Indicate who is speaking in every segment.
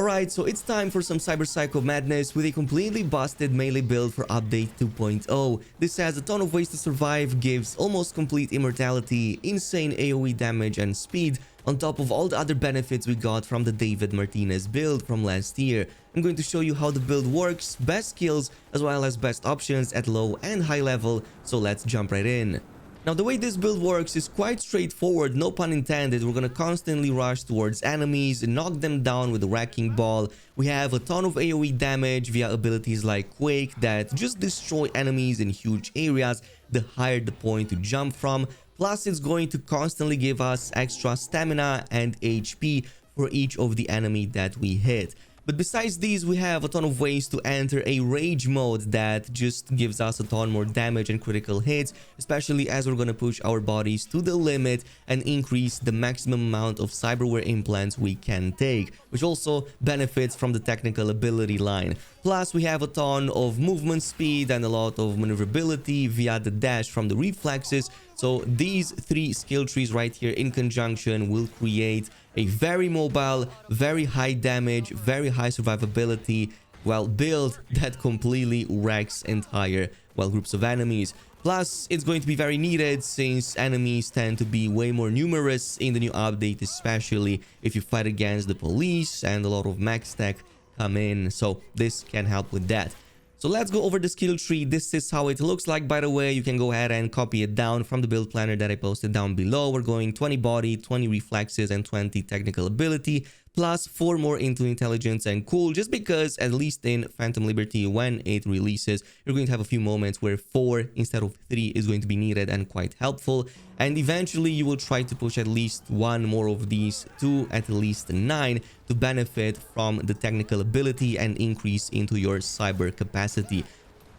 Speaker 1: Alright, so it's time for some Cyber Psycho madness with a completely busted melee build for update 2.0. This has a ton of ways to survive, gives almost complete immortality, insane AoE damage and speed, on top of all the other benefits we got from the David Martinez build from last year. I'm going to show you how the build works, best skills, as well as best options at low and high level, so let's jump right in. Now, the way this build works is quite straightforward, no pun intended. We're gonna constantly rush towards enemies and knock them down with the wrecking ball. We have a ton of AoE damage via abilities like Quake that just destroy enemies in huge areas the higher the point to jump from. Plus, it's going to constantly give us extra stamina and HP for each of the enemy that we hit. But besides these, we have a ton of ways to enter a rage mode that just gives us a ton more damage and critical hits, especially as we're gonna push our bodies to the limit and increase the maximum amount of cyberware implants we can take, which also benefits from the technical ability line. Plus, we have a ton of movement speed and a lot of maneuverability via the dash from the reflexes. So these three skill trees right here in conjunction will create a very mobile, very high damage, very high survivability, build that completely wrecks entire groups of enemies. Plus, it's going to be very needed since enemies tend to be way more numerous in the new update, especially if you fight against the police and a lot of max tech come in. So this can help with that. So let's go over the skill tree. This is how it looks like, by the way. You can go ahead and copy it down from the build planner that I posted down below. We're going 20 body, 20 reflexes, and 20 technical ability, plus 4 more into intelligence and cool, just because at least in Phantom Liberty, when it releases, you're going to have a few moments where 4 instead of 3 is going to be needed and quite helpful. And eventually you will try to push at least 1 more of these to at least 9 to benefit from the technical ability and increase into your cyber capacity.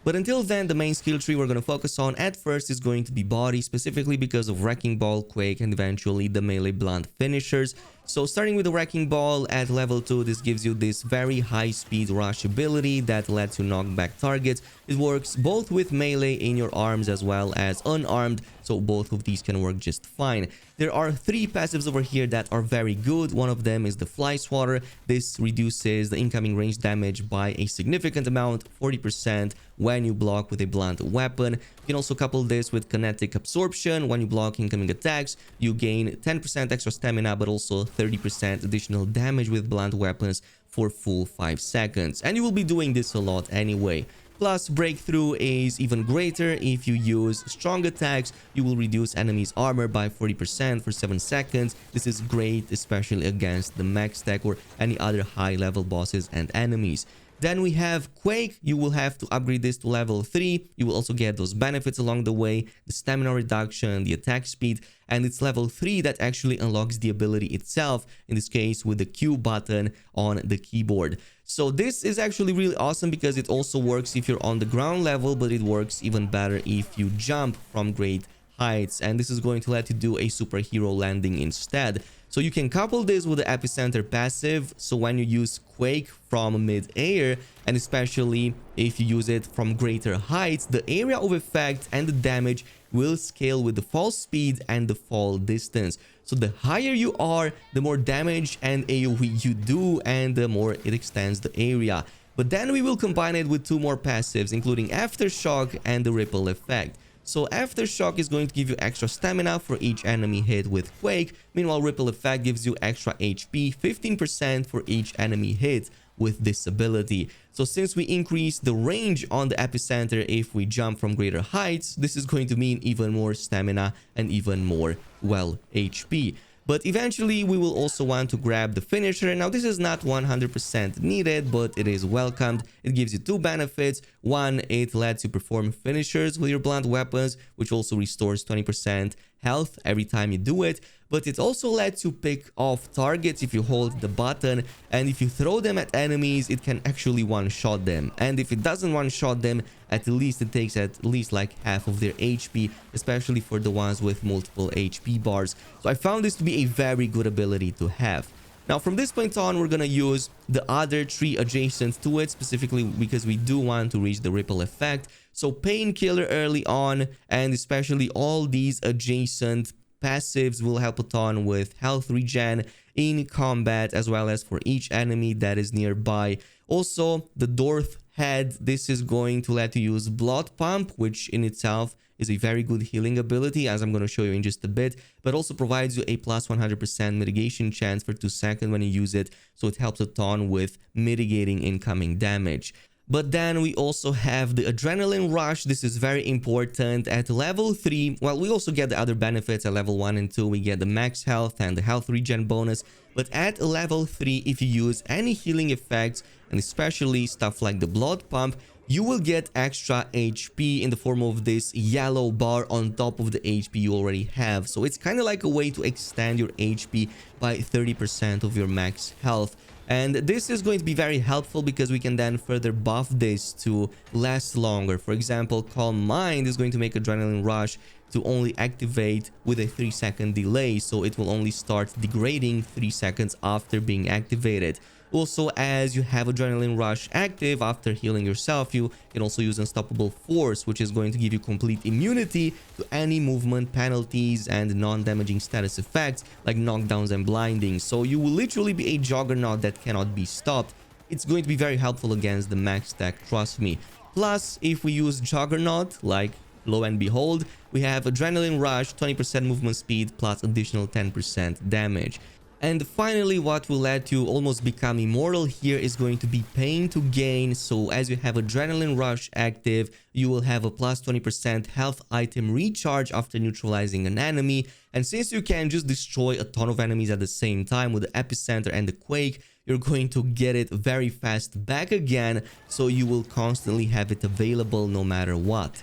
Speaker 1: But until then, the main skill tree we're going to focus on at first is going to be body, specifically because of Wrecking Ball, Quake, and eventually the melee blunt finishers. So starting with the Wrecking Ball at level 2, this gives you this very high speed rush ability that lets you knock back targets. It works both with melee in your arms as well as unarmed, so both of these can work just fine. There are 3 passives over here that are very good. One of them is the Fly Swatter. This reduces the incoming range damage by a significant amount, 40%, when you block with a blunt weapon. You can also couple this with Kinetic Absorption. When you block incoming attacks, you gain 10% extra stamina, but also 30% additional damage with blunt weapons for full 5 seconds. And you will be doing this a lot anyway. Plus, Breakthrough is even greater. If you use strong attacks, you will reduce enemies' armor by 40% for 7 seconds. This is great, especially against the max tech or any other high-level bosses and enemies. Then we have Quake. You will have to upgrade this to level 3. You will also get those benefits along the way, the stamina reduction, the attack speed, and it's level 3 that actually unlocks the ability itself, in this case with the Q button on the keyboard. So this is actually really awesome because it also works if you're on the ground level, but it works even better if you jump from great heights, and this is going to let you do a superhero landing instead. So you can couple this with the Epicenter passive, so when you use Quake from mid-air, and especially if you use it from greater heights, the area of effect and the damage will scale with the fall speed and the fall distance. So the higher you are, the more damage and AoE you do, and the more it extends the area. But then we will combine it with 2 more passives, including Aftershock and the Ripple effect. So Aftershock is going to give you extra stamina for each enemy hit with Quake. Meanwhile, Ripple effect gives you extra HP, 15% for each enemy hit with this ability. So since we increase the range on the Epicenter if we jump from greater heights, this is going to mean even more stamina and even more, HP. But eventually, we will also want to grab the finisher. Now, this is not 100% needed, but it is welcomed. It gives you 2 benefits. One, it lets you perform finishers with your blunt weapons, which also restores 20% health every time you do it. But it also lets you pick off targets if you hold the button, and if you throw them at enemies, it can actually one-shot them. And if it doesn't one-shot them, at least it takes at least like half of their HP, especially for the ones with multiple HP bars. So I found this to be a very good ability to have. Now, from this point on, we're gonna use the other 3 adjacent to it, specifically because we do want to reach the Ripple effect. So Painkiller early on, and especially all these adjacent passives will help a ton with health regen in combat, as well as for each enemy that is nearby. Also, the Dwarf Head, this is going to let you use Blood Pump, which in itself is a very good healing ability, as I'm going to show you in just a bit, but also provides you a plus 100% mitigation chance for 2 seconds when you use it, so it helps a ton with mitigating incoming damage. But then we also have the Adrenaline Rush. This is very important at level 3. Well, we also get the other benefits at level 1 and 2. We get the max health and the health regen bonus. But at level 3, if you use any healing effects, and especially stuff like the Blood Pump, you will get extra HP in the form of this yellow bar on top of the HP you already have. So it's kind of like a way to extend your HP by 30% of your max health. And this is going to be very helpful because we can then further buff this to last longer. For example, Calm Mind is going to make Adrenaline Rush to only activate with a 3-second delay. So it will only start degrading 3 seconds after being activated. Also, as you have Adrenaline Rush active after healing yourself, you can also use Unstoppable Force, which is going to give you complete immunity to any movement penalties and non-damaging status effects like knockdowns and blinding. So you will literally be a juggernaut that cannot be stopped. It's going to be very helpful against the max stack, trust me. Plus, if we use Juggernaut, like lo and behold, we have Adrenaline Rush, 20% movement speed plus additional 10% damage. And finally, what will let you almost become immortal here is going to be Pain to Gain. So as you have Adrenaline Rush active, you will have a plus 20% health item recharge after neutralizing an enemy. And since you can just destroy a ton of enemies at the same time with the Epicenter and the Quake, you're going to get it very fast back again. So you will constantly have it available no matter what.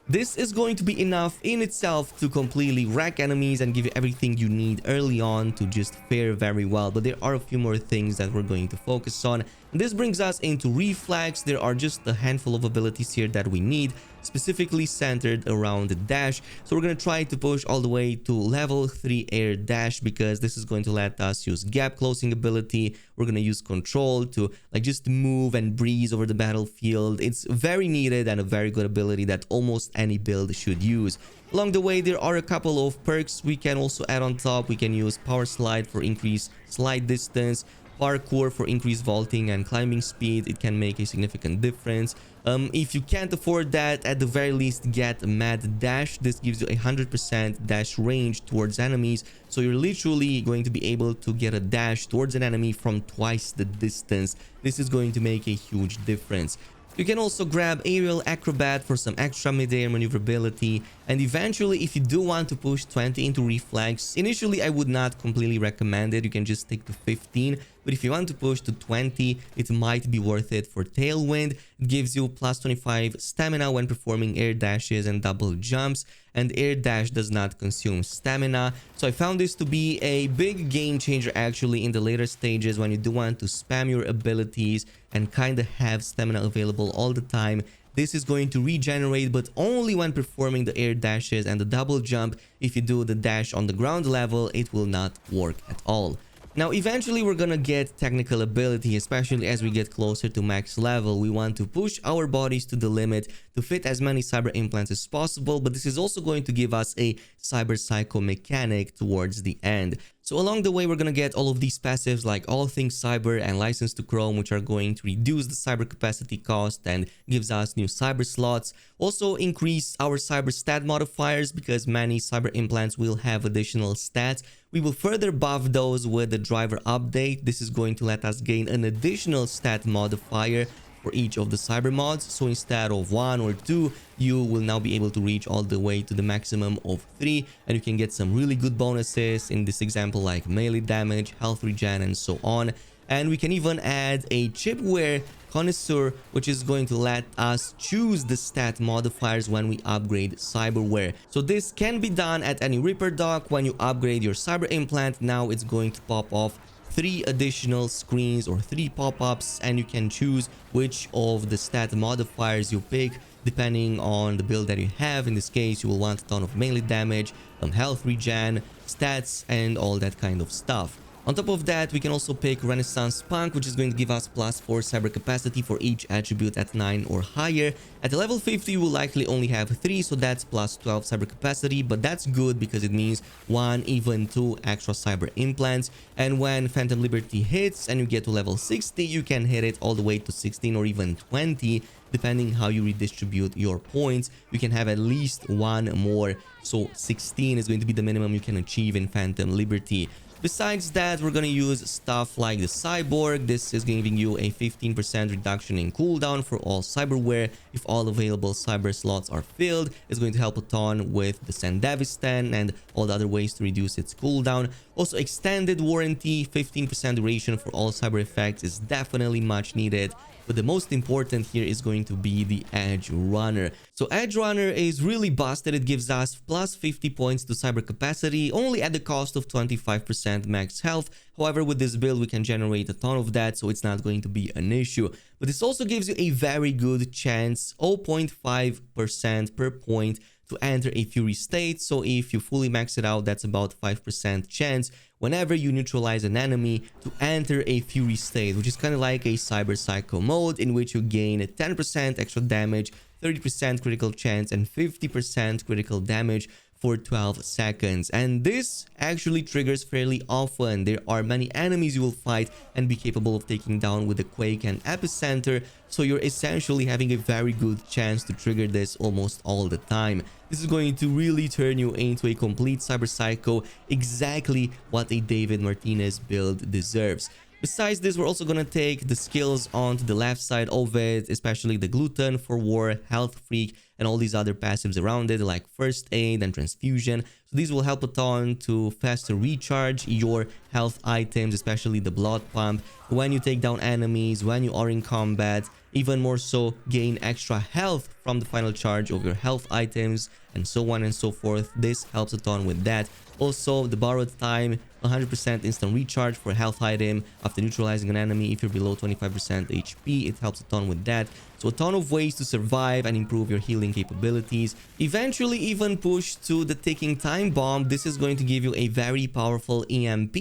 Speaker 1: This is going to be enough in itself to completely wreck enemies and give you everything you need early on to just fare very well. But there are a few more things that we're going to focus on. And this brings us into Reflex. There are just a handful of abilities here that we need, specifically centered around the dash. So we're going to try to push all the way to level 3 air dash because this is going to let us use gap closing ability. We're going to use control to just move and breeze over the battlefield. It's very needed and a very good ability that almost any build should use. Along the way, there are a couple of perks we can also add on top. We can use Power Slide for increased slide distance, Parkour for increased vaulting and climbing speed. It can make a significant difference. If you can't afford that, at the very least get Mad Dash. This gives you a 100% dash range towards enemies, so you're literally going to be able to get a dash towards an enemy from twice the distance. This is going to make a huge difference. You can also grab Aerial Acrobat for some extra mid-air maneuverability, and eventually if you do want to push 20 into Reflex, initially I would not completely recommend it. You can just stick to 15, but if you want to push to 20, it might be worth it for Tailwind. It gives you plus 25 stamina when performing air dashes and double jumps, and air dash does not consume stamina. So I found this to be a big game changer actually in the later stages when you do want to spam your abilities and kind of have stamina available all the time. This is going to regenerate, but only when performing the air dashes and the double jump. If you do the dash on the ground level, it will not work at all. Now, eventually we're gonna get technical ability, especially as we get closer to max level. We want to push our bodies to the limit to fit as many cyber implants as possible, but this is also going to give us a cyber psycho mechanic towards the end. So along the way, we're gonna get all of these passives like All Things Cyber and License to Chrome, which are going to reduce the cyber capacity cost and gives us new cyber slots. Also increase our cyber stat modifiers because many cyber implants will have additional stats. We will further buff those with the driver update. This is going to let us gain an additional stat modifier for each of the cyber mods. So instead of 1 or 2, you will now be able to reach all the way to the maximum of 3, and you can get some really good bonuses in this example like melee damage, health regen, and so on. And we can even add a chipware connoisseur, which is going to let us choose the stat modifiers when we upgrade cyberware. So this can be done at any Reaper dock. When you upgrade your cyber implant, now it's going to pop off 3 additional screens or 3 pop-ups, and you can choose which of the stat modifiers you pick depending on the build that you have. In this case, you will want a ton of melee damage, health regen, stats, and all that kind of stuff. On top of that, we can also pick Renaissance Punk, which is going to give us +4 cyber capacity for each attribute at 9 or higher. At the level 50, you will likely only have 3, so that's +12 cyber capacity, but that's good because it means 1, even 2 extra cyber implants. And when Phantom Liberty hits and you get to level 60, you can hit it all the way to 16 or even 20, depending how you redistribute your points. You can have at least 1 more, so 16 is going to be the minimum you can achieve in Phantom Liberty. Besides that, we're going to use stuff like the Cyborg. This is giving you a 15% reduction in cooldown for all Cyberware if all available cyber slots are filled. It's going to help a ton with the Sandevistan and all the other ways to reduce its cooldown. Also, extended warranty, 15% duration for all cyber effects is definitely much needed. But the most important here is going to be the Edge Runner. So Edge Runner is really busted. It gives us plus 50 points to cyber capacity, only at the cost of 25% max health. However, with this build, we can generate a ton of that, so it's not going to be an issue. But this also gives you a very good chance, 0.5% per point, to enter a Fury state. So if you fully max it out, that's about 5% chance whenever you neutralize an enemy to enter a Fury state, which is kind of like a Cyber Psycho mode in which you gain 10% extra damage, 30% critical chance, and 50% critical damage for 12 seconds. And this actually triggers fairly often. There are many enemies you will fight and be capable of taking down with the Quake and Epicenter, so you're essentially having a very good chance to trigger this almost all the time. This is going to really turn you into a complete Cyber Psycho, exactly what a David Martinez build deserves. Besides this, we're also going to take the skills onto the left side of it, especially the Gluten for War, Health Freak, and all these other passives around it, like First Aid and Transfusion. So these will help a ton to faster recharge your health items, especially the Blood Pump, when you take down enemies, when you are in combat. Even more so, gain extra health from the final charge of your health items, and so on and so forth. This helps a ton with that. Also, the Borrowed Time, 100% instant recharge for a health item after neutralizing an enemy if you're below 25% HP. It helps a ton with that. So a ton of ways to survive and improve your healing capabilities. Eventually even push to the Ticking Time Bomb. This is going to give you a very powerful EMP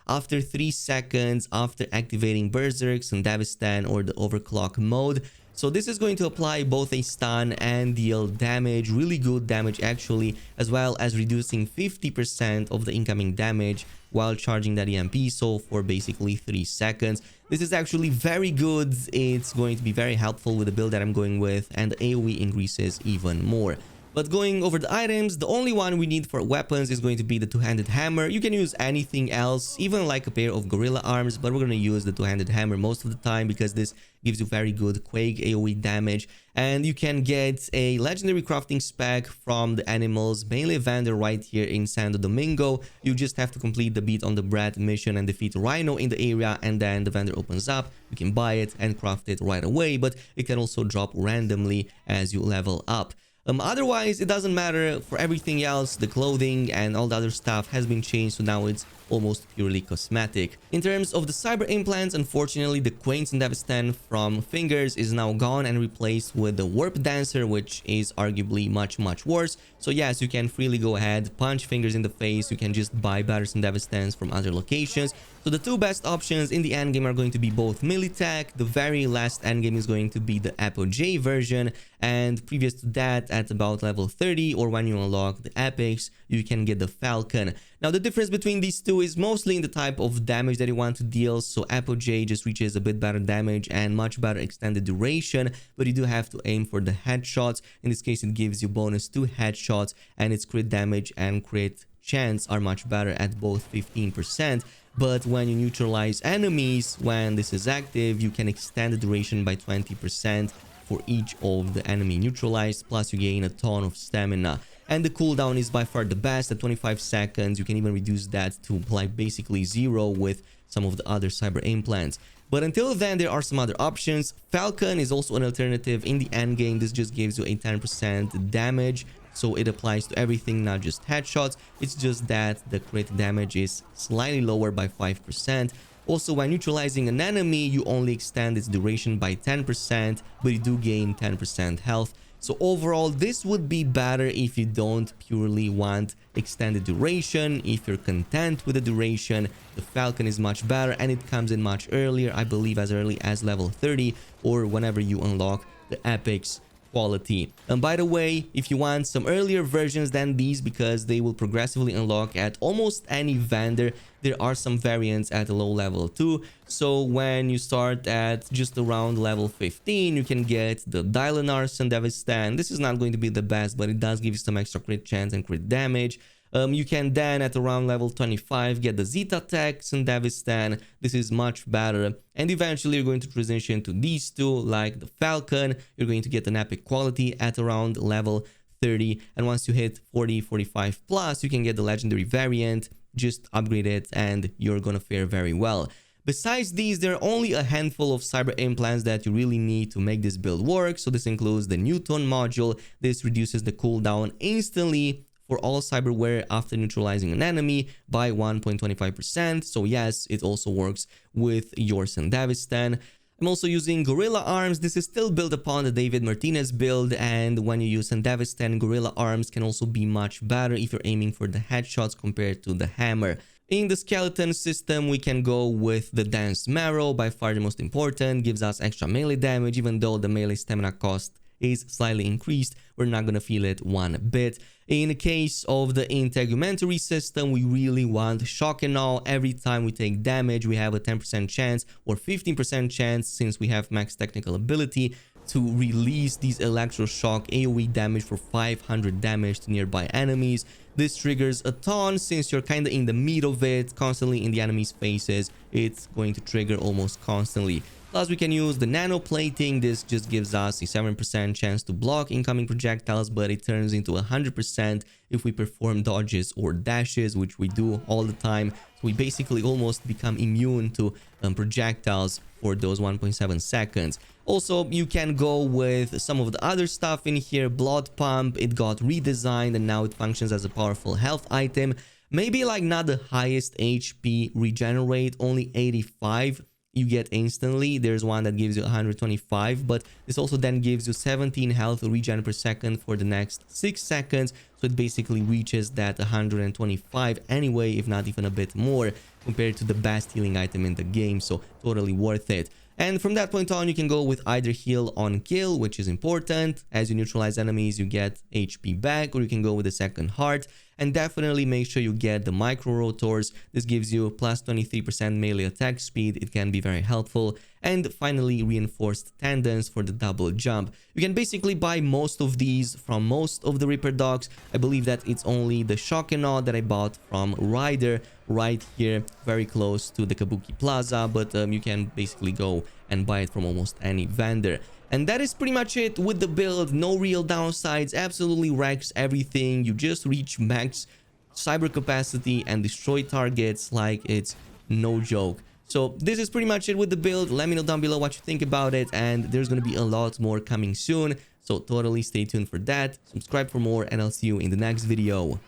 Speaker 1: after 3 seconds after activating Berserk, Sandevistan, or the Overclock mode. So this is going to apply both a stun and deal damage, really good damage actually, as well as reducing 50% of the incoming damage while charging that EMP, so for basically 3 seconds. This is actually very good. It's going to be very helpful with the build that I'm going with, and the AoE increases even more. But going over the items, the only one we need for weapons is going to be the two-handed hammer. You can use anything else, even like a pair of gorilla arms, but we're going to use the two-handed hammer most of the time because this gives you very good Quake AoE damage. And you can get a legendary crafting spec from the animals, mainly a vendor right here in Santo Domingo. You just have to complete the Beat on the Bread mission and defeat Rhino in the area, and then the vendor opens up. You can buy it and craft it right away, but it can also drop randomly as you level up. Otherwise, it doesn't matter. For everything else, the clothing and all the other stuff has been changed, so now it's almost purely cosmetic. In terms of the cyber implants, unfortunately, the Quaint Sandevistan from Fingers is now gone and replaced with the Warp Dancer, which is arguably much worse. So yes, you can freely go ahead, punch Fingers in the face. You can just buy better Sandevistans from other locations. So the two best options in the endgame are going to be both Militech. The very last endgame is going to be the Apogee version, and previous to that, at about level 30 or when you unlock the epics, you can get the Falcon. Now the difference between these two is mostly in the type of damage that you want to deal. So Apogee just reaches a bit better damage and much better extended duration, but you do have to aim for the headshots. In this case, it gives you bonus to headshots, and its crit damage and crit chance are much better at both 15%. But when you neutralize enemies, when this is active, you can extend the duration by 20% for each of the enemy neutralized, plus you gain a ton of stamina. And the cooldown is by far the best at 25 seconds. You can even reduce that to like basically 0 with some of the other cyber implants. But until then, there are some other options. Falcon is also an alternative in the endgame. This just gives you a 10% damage, so it applies to everything, not just headshots. It's just that the crit damage is slightly lower by 5%. Also, when neutralizing an enemy, you only extend its duration by 10%, but you do gain 10% health. So overall, this would be better if you don't purely want extended duration. If you're content with the duration, the Falcon is much better, and it comes in much earlier, I believe as early as level 30 or whenever you unlock the epics quality. And by the way, if you want some earlier versions than these, because they will progressively unlock at almost any vendor, there are some variants at a low level too. So when you start at just around level 15, you can get the Dylanar Sandevistan. This is not going to be the best, but it does give you some extra crit chance and crit damage. You can then at around level 25 get the Zeta Tech Sandevistan. This is much better, and eventually you're going to transition to these two like the Falcon. You're going to get an epic quality at around level 30, and once you hit 40, 45 plus, you can get the legendary variant. Just upgrade it and you're gonna fare very well. Besides these, there are only a handful of cyber implants that you really need to make this build work. So this includes the Newton module. This reduces the cooldown instantly for all cyberware after neutralizing an enemy by 1.25%. So yes, it also works with your Sandevistan. I'm also using Gorilla Arms. This is still built upon the David Martinez build, and when you use Sandevistan, Gorilla Arms can also be much better if you're aiming for the headshots compared to the hammer. In the skeleton system, we can go with the Dense Marrow, by far the most important, gives us extra melee damage. Even though the melee stamina cost is slightly increased, we're not gonna feel it one bit. In the case of the integumentary system, we really want shock and awe. Every time we take damage, we have a 10% chance or 15% chance, since we have max technical ability, to release these electroshock AoE damage for 500 damage to nearby enemies. This triggers a ton. Since you're kind of in the meat of it, constantly in the enemy's faces, it's going to trigger almost constantly. Plus, we can use the nano plating. This just gives us a 7% chance to block incoming projectiles, but it turns into 100% if we perform dodges or dashes, which we do all the time. So we basically almost become immune to projectiles for those 1.7 seconds. Also, you can go with some of the other stuff in here. Blood Pump, it got redesigned and now it functions as a powerful health item. Maybe like not the highest HP regenerate, only 85 you get instantly. There's one that gives you 125, but this also then gives you 17 health regen per second for the next 6 seconds. So it basically reaches that 125 anyway, if not even a bit more, compared to the best healing item in the game. So totally worth it. And from that point on, you can go with either heal on kill, which is important. As you neutralize enemies, you get HP back, or you can go with the second heart. And definitely make sure you get the micro rotors. This gives you plus 23% melee attack speed. It can be very helpful. And finally, reinforced tendons for the double jump. You can basically buy most of these from most of the Reaper dogs. I believe that it's only the Shock and Awe that I bought from Ryder right here, very close to the Kabuki Plaza. But you can basically go and buy it from almost any vendor. And that is pretty much it with the build. No real downsides, absolutely wrecks everything. You just reach max cyber capacity and destroy targets like it's no joke. So this is pretty much it with the build. Let me know down below what you think about it, and there's going to be a lot more coming soon. So totally stay tuned for that. Subscribe for more, and I'll see you in the next video.